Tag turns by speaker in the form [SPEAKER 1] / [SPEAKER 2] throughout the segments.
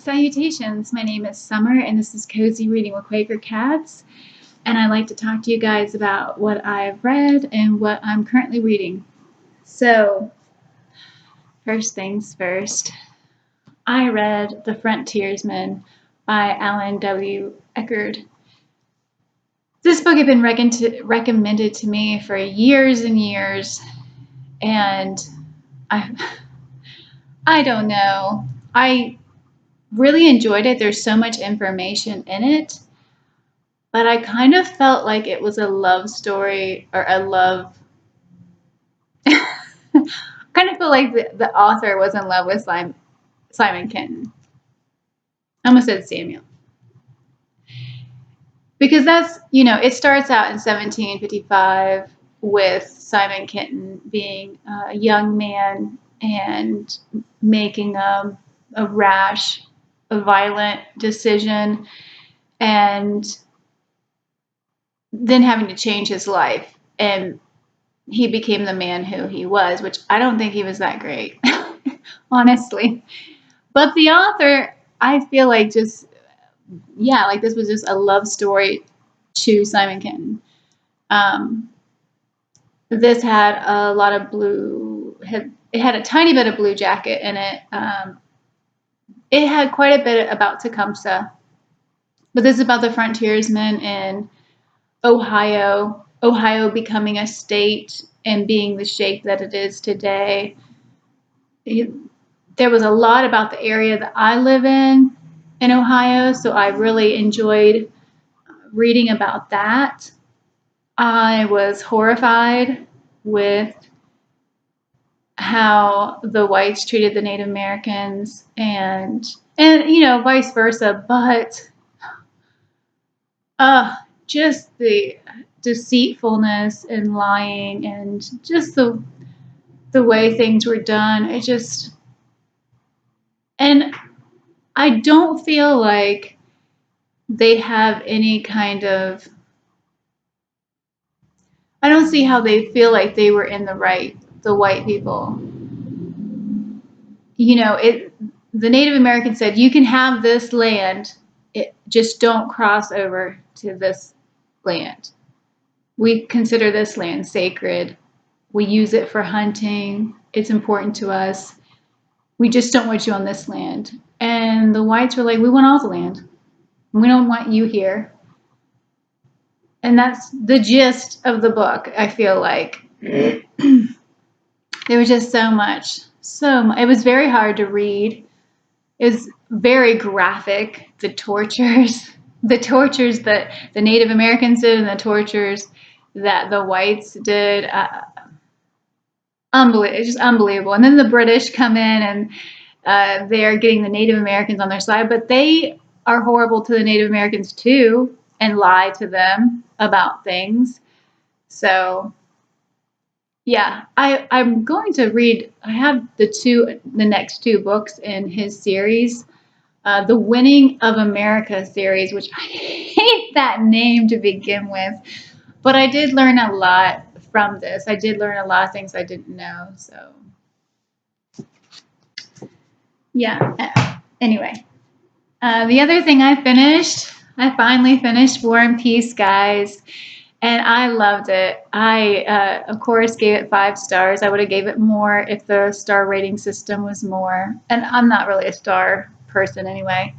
[SPEAKER 1] Salutations, my name is Summer and this is Cozy Reading with Quaker Cats, and I like to talk to you guys about what I've read and what I'm currently reading. So, first things first, I read The Frontiersmen by Alan W. Eckerd. This book had been recommended to me for years and years, and I don't know. I really enjoyed it. There's so much information in it, but I kind of felt like it was a love story or a love. I kind of feel like the author was in love with Simon Kenton. I almost said Samuel. Because that's, it starts out in 1755 with Simon Kenton being a young man and making a rash, a violent decision, and then having to change his life. And he became the man who he was, which I don't think he was that great, honestly. But the author, I feel like this was just a love story to Simon Kenton. This had a lot of blue, it had a tiny bit of blue jacket in it. It had quite a bit about Tecumseh, but this is about the frontiersmen in Ohio becoming a state and being the shape that it is today. There was a lot about the area that I live in Ohio, so I really enjoyed reading about that. I was horrified with how the whites treated the Native Americans and vice versa, but just the deceitfulness and lying and just the way things were done. And I don't feel like they have any kind of, I don't see how they feel like they were in the right, the white people. The Native Americans said, you can have this land, just don't cross over to this land. We consider this land sacred. We use it for hunting. It's important to us. We just don't want you on this land. And the whites were like, we want all the land. We don't want you here. And that's the gist of the book, I feel like. There was just so much. It was very hard to read. It was very graphic, the tortures that the Native Americans did and the tortures that the whites did. It's just unbelievable. And then the British come in and they're getting the Native Americans on their side, but they are horrible to the Native Americans too and lie to them about things. So yeah, I'm going to read, I have the next two books in his series, the Winning of America series, which I hate that name to begin with, but I did learn a lot from this. I did learn a lot of things I didn't know, so yeah. Anyway, the other thing I finally finished War and Peace, guys. And I loved it. I, of course, gave it 5 stars. I would have gave it more if the star rating system was more. And I'm not really a star person anyway.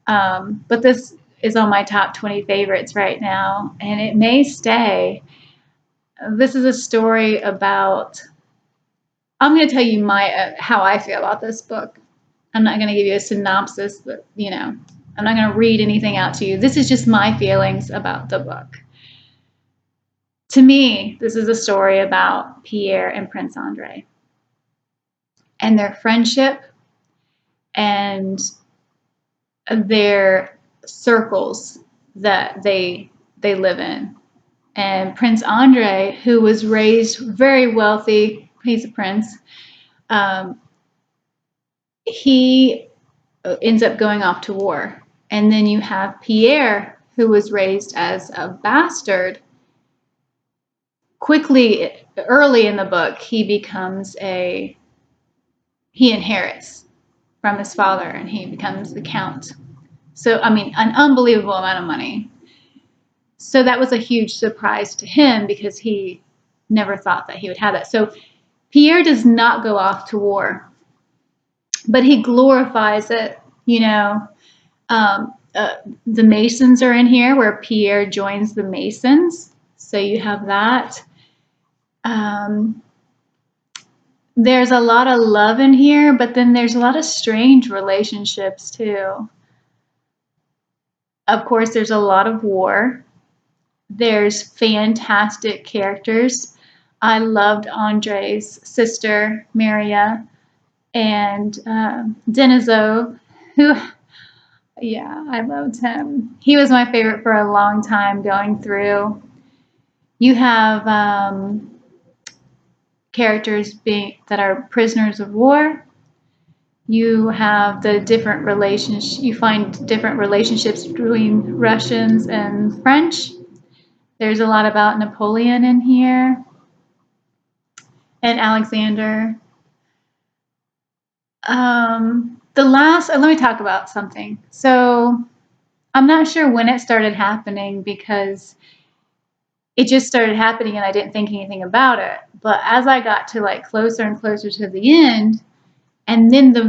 [SPEAKER 1] But this is on my top 20 favorites right now. And it may stay. This is a story about... I'm going to tell you how I feel about this book. I'm not going to give you a synopsis, but, I'm not going to read anything out to you. This is just my feelings about the book. To me, this is a story about Pierre and Prince Andre and their friendship and their circles that they live in. And Prince Andre, who was raised very wealthy, he's a prince, he ends up going off to war. And then you have Pierre, who was raised as a bastard. Early in the book, he inherits from his father, and he becomes the count. So, I mean, an unbelievable amount of money. So that was a huge surprise to him because he never thought that he would have that. So Pierre does not go off to war, but he glorifies it, you know. The Masons are in here where Pierre joins the Masons. So you have that. There's a lot of love in here, but then there's a lot of strange relationships too. Of course, there's a lot of war. There's fantastic characters. I loved Andre's sister, Maria, and Denisov, who, yeah, I loved him. He was my favorite for a long time going through. You have characters that are prisoners of war. You have the different relations. You find different relationships between Russians and French. There's a lot about Napoleon in here and Alexander. Let me talk about something. So I'm not sure when it started happening because it just started happening and I didn't think anything about it. But as I got to like closer and closer to the end, and then the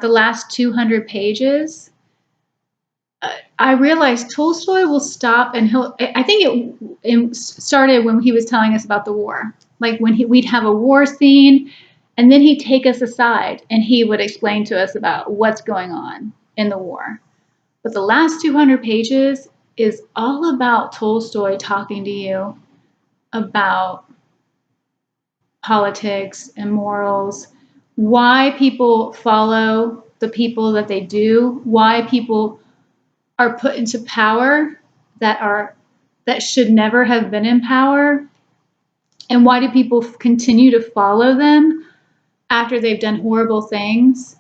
[SPEAKER 1] last 200 pages, I realized Tolstoy will stop and I think it started when he was telling us about the war. Like when we'd have a war scene and then he'd take us aside and he would explain to us about what's going on in the war. But the last 200 pages is all about Tolstoy talking to you about politics and morals, why people follow the people that they do, why people are put into power that should never have been in power, and why do people continue to follow them after they've done horrible things.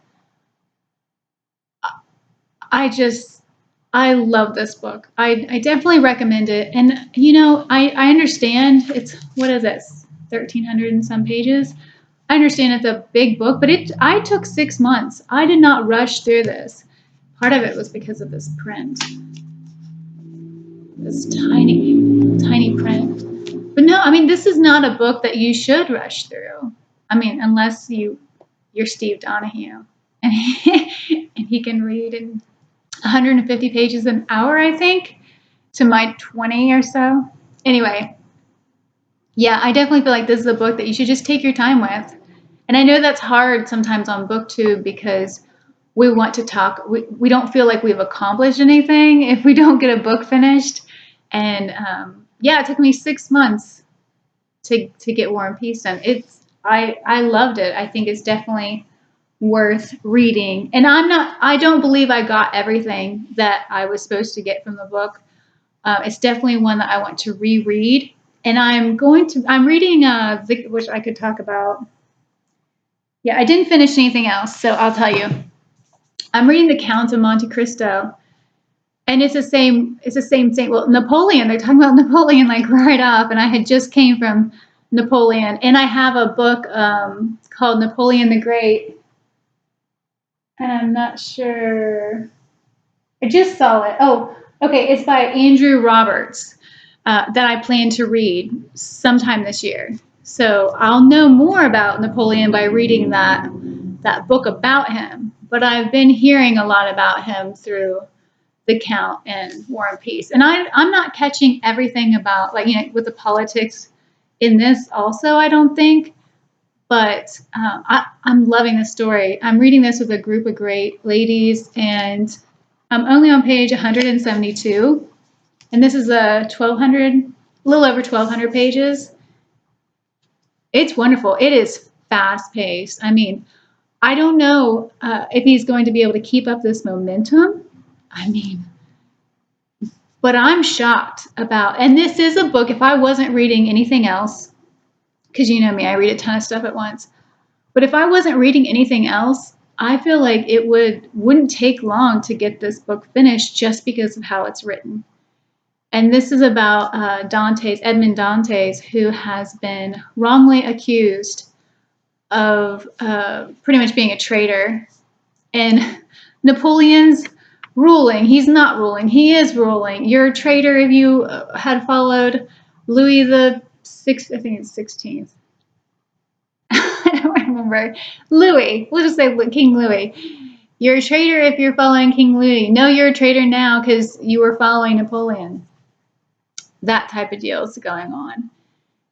[SPEAKER 1] I love this book. I definitely recommend it. And you know, I understand what is it, 1,300 and some pages. I understand it's a big book, but I took 6 months. I did not rush through this. Part of it was because of this print. This tiny print. But no, I mean, this is not a book that you should rush through. I mean, unless you're Steve Donahue and he can read in 150 pages an hour, I think, to my 20 or so. Anyway, yeah, I definitely feel like this is a book that you should just take your time with. And I know that's hard sometimes on BookTube because we want to talk. We don't feel like we've accomplished anything if we don't get a book finished. And yeah, it took me 6 months to get War and Peace done. I loved it. I think it's definitely worth reading. And I don't believe I got everything that I was supposed to get from the book. It's definitely one that I want to reread. And I'm reading, which I could talk about. Yeah, I didn't finish anything else, so I'll tell you. I'm reading The Count of Monte Cristo. And it's the same thing. Well, Napoleon, they're talking about Napoleon like right off, and I had just came from Napoleon. And I have a book called Napoleon the Great. And I'm not sure. I just saw it. Oh, okay. It's by Andrew Roberts that I plan to read sometime this year. So I'll know more about Napoleon by reading that book about him. But I've been hearing a lot about him through The Count and War and Peace. And I'm not catching everything about, like, you know, with the politics in this also, I don't think. But I'm loving the story. I'm reading this with a group of great ladies, and I'm only on page 172. And this is a little over 1,200 pages. It's wonderful. It is fast paced. I mean, I don't know if he's going to be able to keep up this momentum. I mean, but I'm shocked about, and this is a book, if I wasn't reading anything else, because you know me, I read a ton of stuff at once. But if I wasn't reading anything else, I feel like it wouldn't take long to get this book finished just because of how it's written. And this is about Edmond Dantes, who has been wrongly accused of pretty much being a traitor And Napoleon's ruling. He's not ruling. He is ruling. You're a traitor if you had followed Louis the Sixth. I think it's 16th. I don't remember. Louis. We'll just say King Louis. You're a traitor if you're following King Louis. No, you're a traitor now because you were following Napoleon. That type of deal is going on.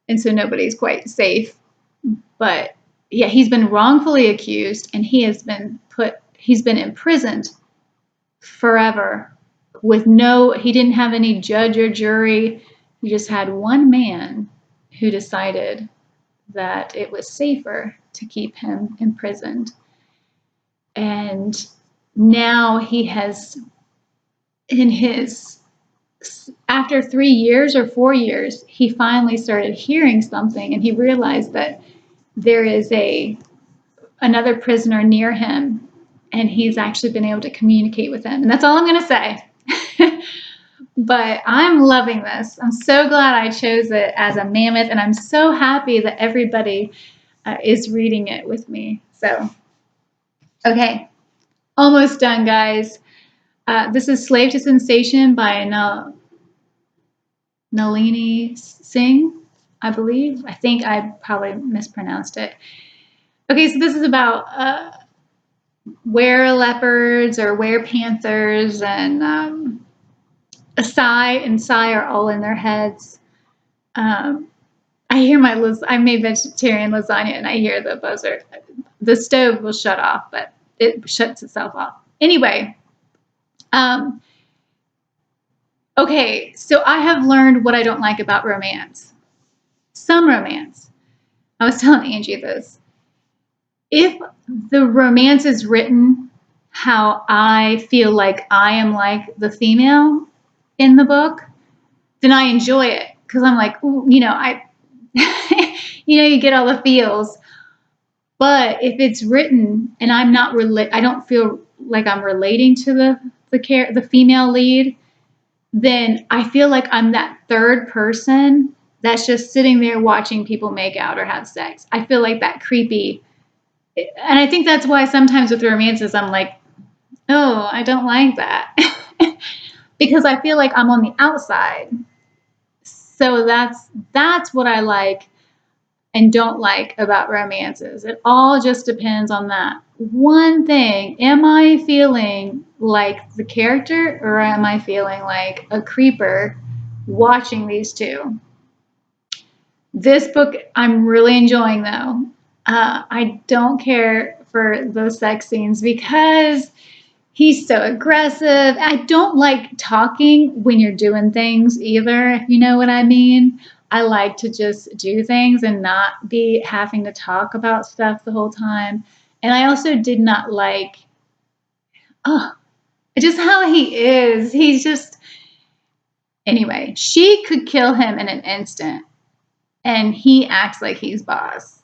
[SPEAKER 1] And so nobody's quite safe. But yeah, he's been wrongfully accused and he's been imprisoned forever with he didn't have any judge or jury. He just had one man who decided that it was safer to keep him imprisoned. And now he has, after 3 years or 4 years, he finally started hearing something and he realized that there is another prisoner near him and he's actually been able to communicate with him. And that's all I'm going to say. But I'm loving this. I'm so glad I chose it as a mammoth, and I'm so happy that everybody is reading it with me. So, okay, almost done, guys. This is Slave to Sensation by Nalini Singh, I believe. I think I probably mispronounced it. Okay, so this is about were-leopards or were-panthers, and Asai and Sai are all in their heads. I hear I made vegetarian lasagna and I hear the buzzer. The stove will shut off, but it shuts itself off. Anyway, okay, so I have learned what I don't like about romance. Some romance. I was telling Angie this. If the romance is written how I feel like I am like the female in the book, then I enjoy it because I'm like, ooh, you get all the feels. But if it's written and I don't feel like I'm relating to the female lead, then I feel like I'm that third person that's just sitting there watching people make out or have sex. I feel like that creepy. And I think that's why sometimes with romances, I'm like, oh, I don't like that. Because I feel like I'm on the outside. So that's what I like and don't like about romances. It all just depends on that one thing. Am I feeling like the character or am I feeling like a creeper watching these two? This book I'm really enjoying though. I don't care for those sex scenes because he's so aggressive. I don't like talking when you're doing things either, if you know what I mean. I like to just do things and not be having to talk about stuff the whole time. And I also did not like, just how he is. He's just, anyway, she could kill him in an instant. And he acts like he's boss.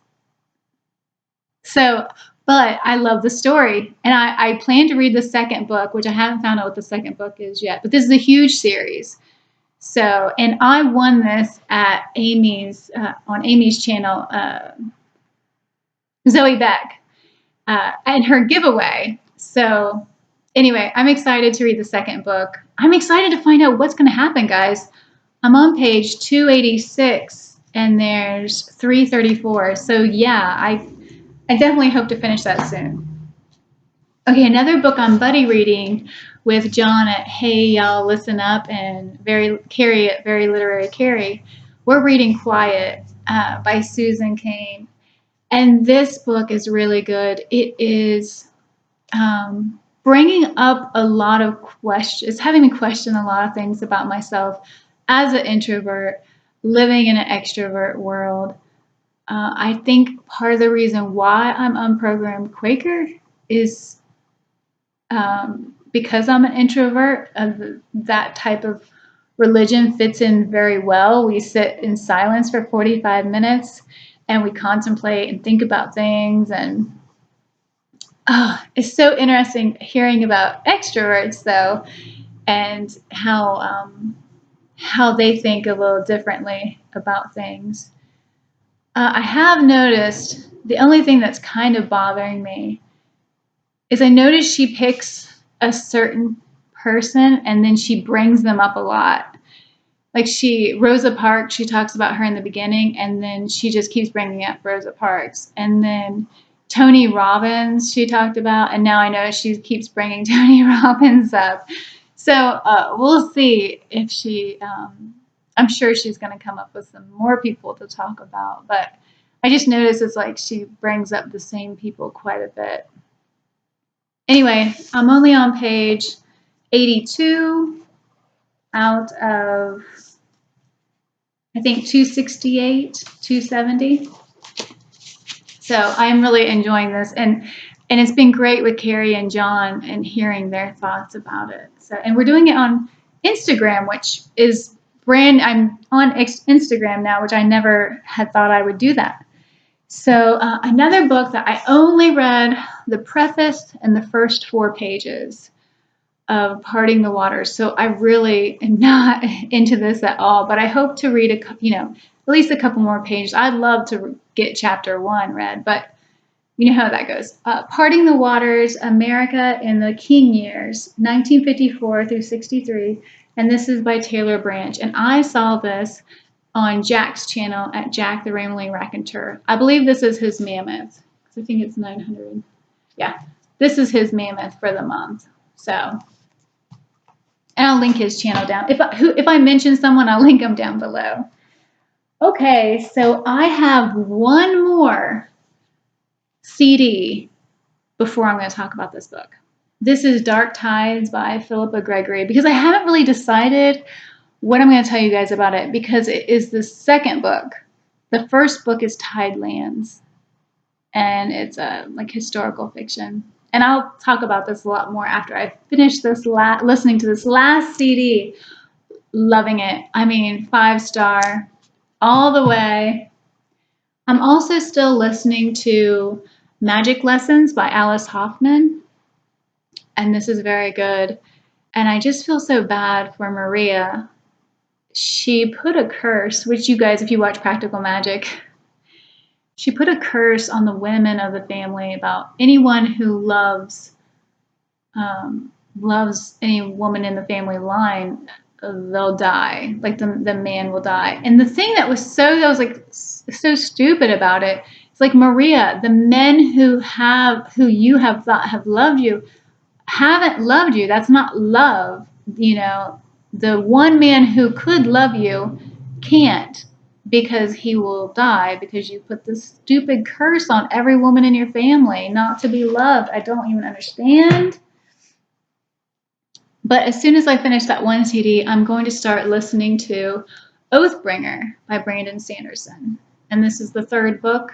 [SPEAKER 1] So, but I love the story. And I plan to read the second book, which I haven't found out what the second book is yet. But this is a huge series. So, and I won this at on Amy's channel, Zoe Beck, and her giveaway. So anyway, I'm excited to read the second book. I'm excited to find out what's going to happen, guys. I'm on page 286 and there's 334. So yeah, I definitely hope to finish that soon. Okay, another book I'm buddy reading with John at Hey Y'all Listen Up and Carrie at Very Literary Carrie. We're reading Quiet by Susan Cain. And this book is really good. It is bringing up a lot of questions, having me question a lot of things about myself as an introvert, living in an extrovert world. I think part of the reason why I'm unprogrammed Quaker is because I'm an introvert. That type of religion fits in very well. We sit in silence for 45 minutes and we contemplate and think about things. And it's so interesting hearing about extroverts, though, and how they think a little differently about things. I have noticed the only thing that's kind of bothering me is I noticed she picks a certain person and then she brings them up a lot. Like Rosa Parks, she talks about her in the beginning, and then she just keeps bringing up Rosa Parks. And then Tony Robbins, she talked about, and now I know she keeps bringing Tony Robbins up. So we'll see if she, I'm sure she's going to come up with some more people to talk about. But I just noticed it's like she brings up the same people quite a bit. Anyway, I'm only on page 82 out of, I think, 268, 270. So I'm really enjoying this, and it's been great with Carrie and John and hearing their thoughts about it. So, and we're doing it on Instagram, which is I'm on Instagram now, which I never had thought I would do that. So another book that I only read the preface and the first 4 pages of Parting the Waters. So I really am not into this at all, but I hope to read at least a couple more pages. I'd love to get chapter 1 read, but you know how that goes. Parting the Waters, America in the King Years, 1954 through 63. And this is by Taylor Branch. And I saw this on Jack's channel at Jack the Rambling Raconteur. I believe this is his mammoth, because I think it's 900. Yeah, this is his mammoth for the month. So, and I'll link his channel down. If I mention someone, I'll link them down below. Okay, so I have one more CD before I'm going to talk about this book. This is Dark Tides by Philippa Gregory, because I haven't really decided what I'm going to tell you guys about it, because it is the second book. The first book is Tidelands, and it's like historical fiction. And I'll talk about this a lot more after I finish this listening to this last CD. Loving it. I mean, 5-star all the way. I'm also still listening to Magic Lessons by Alice Hoffman, and this is very good. And I just feel so bad for Maria. She put a curse, which you guys, if you watch Practical Magic, she put a curse on the women of the family about anyone who loves any woman in the family line, they'll die. Like the man will die. And the thing that was so stupid about it, it's like, Maria, the men who you have thought have loved you haven't loved you. That's not love. The one man who could love you can't, because he will die, because you put this stupid curse on every woman in your family not to be loved. I don't even understand. But as soon as I finish that one CD, I'm going to start listening to Oathbringer by Brandon Sanderson. And this is the 3rd book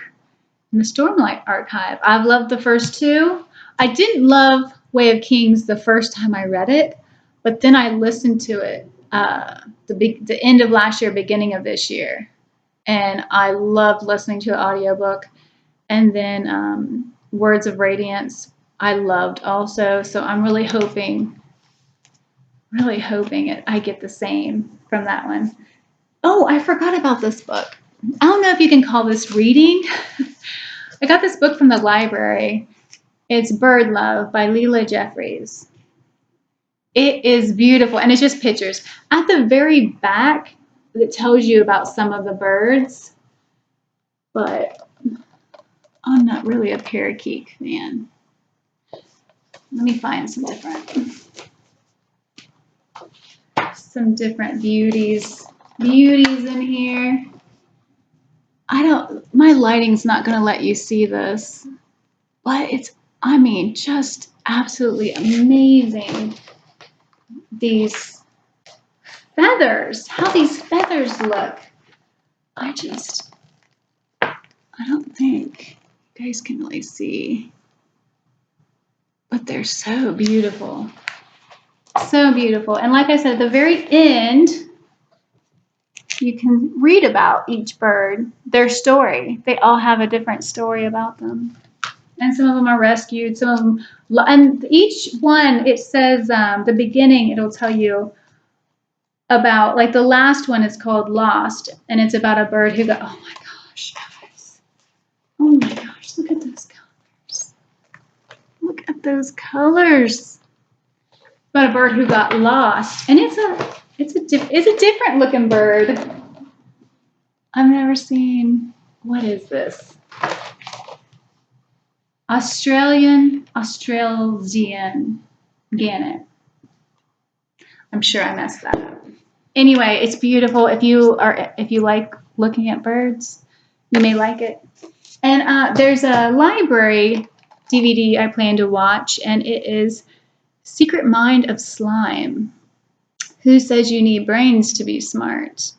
[SPEAKER 1] in the Stormlight Archive. I've loved the first 2. I didn't love Way of Kings the first time I read it, but then I listened to it the end of last year, beginning of this year. And I loved listening to the audiobook. And then Words of Radiance, I loved also. So I'm really hoping I get the same from that one. Oh, I forgot about this book. I don't know if you can call this reading. I got this book from the library. It's Bird Love by Leela Jeffries. It is beautiful, and it's just pictures. At the very back, it tells you about some of the birds, but I'm not really a parakeet fan. Let me find some different beauties in here. My lighting's not going to let you see this, but it's, just absolutely amazing. These feathers, how these feathers look. I don't think you guys can really see, but they're so beautiful. So beautiful. And like I said, at the very end, you can read about each bird, their story. They all have a different story about them. And some of them are rescued, some of them, and each one, it says, the beginning, it'll tell you about, like the last one is called Lost, and it's about a bird who got, oh my gosh, guys. Oh my gosh, look at those colors. Look at those colors. About a bird who got lost, and it's a different looking bird. I've never seen. What is this? Australian gannet. I'm sure I messed that up. Anyway, it's beautiful. If you like looking at birds, you may like it. And there's a library DVD I plan to watch, and it is Secret Mind of Slime. Who says you need brains to be smart?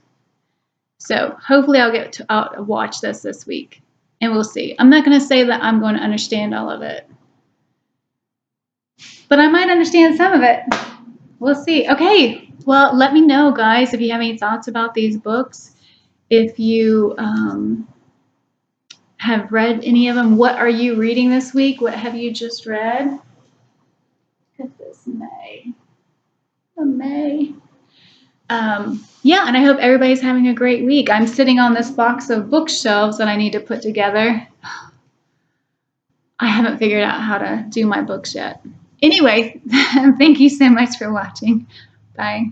[SPEAKER 1] So hopefully I'll get to watch this week, and we'll see. I'm not going to say that I'm going to understand all of it, but I might understand some of it. We'll see. Okay, well, let me know, guys, if you have any thoughts about these books. If you have read any of them, what are you reading this week? What have you just read? Look at this May. May. Yeah, and I hope everybody's having a great week. I'm sitting on this box of bookshelves that I need to put together. I haven't figured out how to do my books yet. Anyway, thank you so much for watching. Bye.